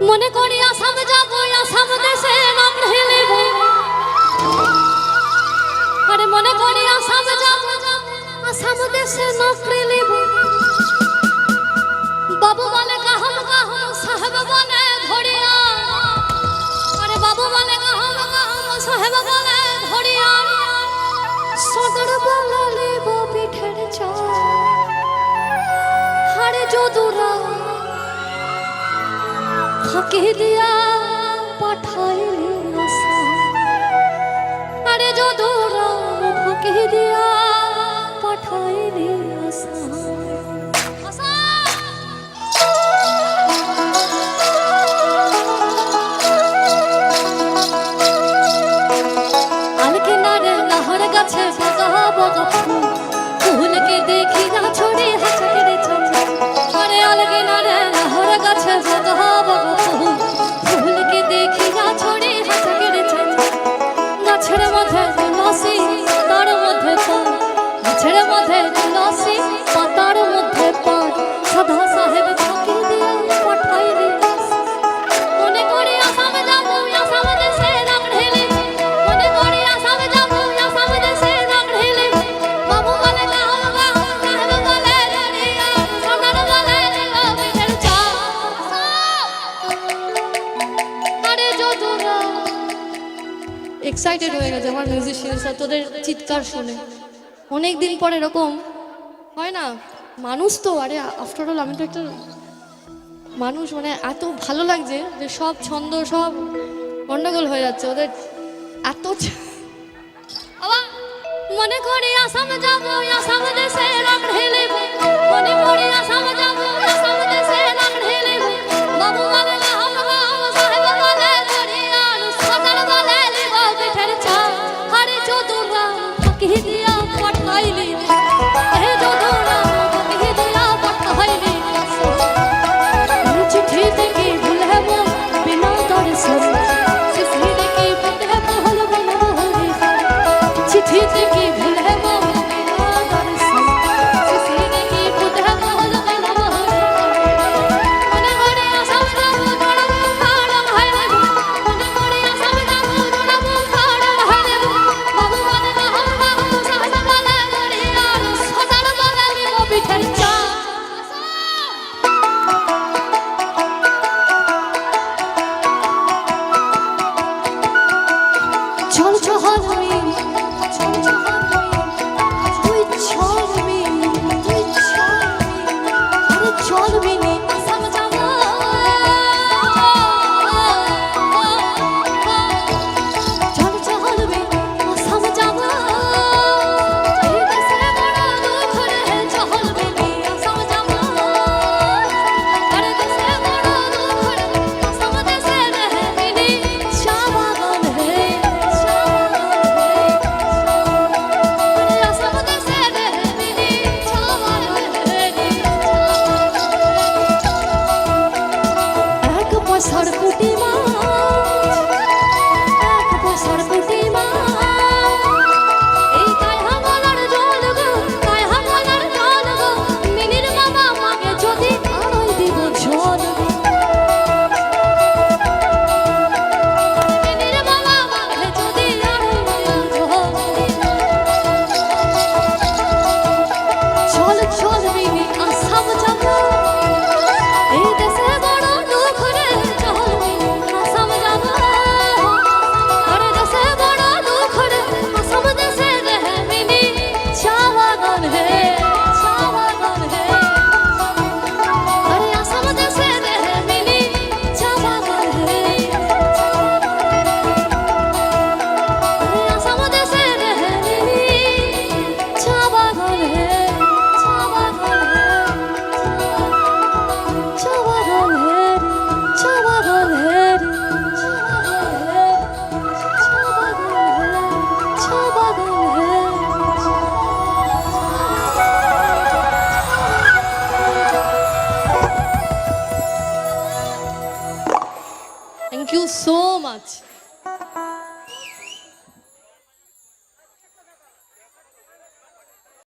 মনে করি আসাম যাব, আসাম দেশে নাম ঢেলিব। আরে মনে করি আসাম যাব, আসাম দেশে নকরি লিব। বাবু বলে কাহম কাহম, সাহেব বলে ধরিয়া। আরে বাবু বলে কাহম কাহম, সাহেব বলে ধরিয়া। সদর বলে লিব পিঠের চাল। হারে যদুরা ফাঁকি দিয়া পাঠাইলি আসাম। আরে যদুরা ফাঁকি দিয়া পাঠাইলি আসাম। আলকিনারে লাহর গাছে বগা বগা ফুল, ফুলকে দেখি না ছড়ে হাসে চলে। আরে আলকিনারে লাহর গাছে বগা বগা ফুল, ফুলকে দেখি না ছড়ে হাসে চলে। গাছের মধ্যে তুলসী, তার মধ্যে পান। গাছের মধ্যে তুলসী, পাতার মধ্যে পান। সদা সাহেব ফাঁকি দিয়ে পাঠাইলি। মনে করি আসাম যাব, আসাম দেশে নাম ঢেলিব। মনে করি আসাম যাব, আসাম দেশে নাম ঢেলিব। বাবু বলে কাহম কাহম, সাহেব বলে ধরিয়া। সদর বলে লিব পিঠের চাল। আরে যদুরা এক্সাইটেড হয়ে গেছে আমার মিউজিশিয়ানরা তোদের চিৎকার শুনে। অনেকদিন পর এরকম হয় না, মানুষ তো। আরে আফটার অল আমি তো একটা মানুষ, মানে এত ভালো লাগছে যে সব ছন্দ সব গন্ডগোল হয়ে যাচ্ছে ওদের এত। আবার মনে করি আসাম যাব, আসাম দেশে নাম ঢেলিব। মনে করি আসাম যাব, আসাম দেশে নাম ঢেলিব। বাবু বলে কাহম কাহম, সাহেব বলে ধরিয়া। সদর বলে লিব পিঠের চাল। আরে যদুরা ফাঁকি দিয়া পাঠাইলি। হে যদুরা ফাঁকি দিয়া পাঠাইলি। চিঠি থেকে ভুলে মন বিনা দর্শন। চিঠি থেকে ভুলে মন বিনা দর্শন। চিঠি থেকে ভুলে মন বিনা দর্শন। চিঠি থেকে ভুলে মন বিনা দর্শন। মনে করি আসাম যাব, দড়াবো খাড়া হাইলেব। মনে করি আসাম যাব, দড়াবো খাড়া হাইলেব। বাবু বলে কাহম কাহম, সাহেব বলে ধরিয়া। সদর বলে লিব পিঠের চাল। চল চহল আমি, চল চহল তুই চল আমি, তুই চল আরে চল বিনি আসাম যাব। চল চহল বিনি আসাম যাব। এই দেশে বড় দুঃখ রে, চহল বিনি আসাম যাব। আরে দেশে বড় দুঃখ রে, আসাম দেশে রে বিনি চা বাগান রে। এক পয়সার কুটি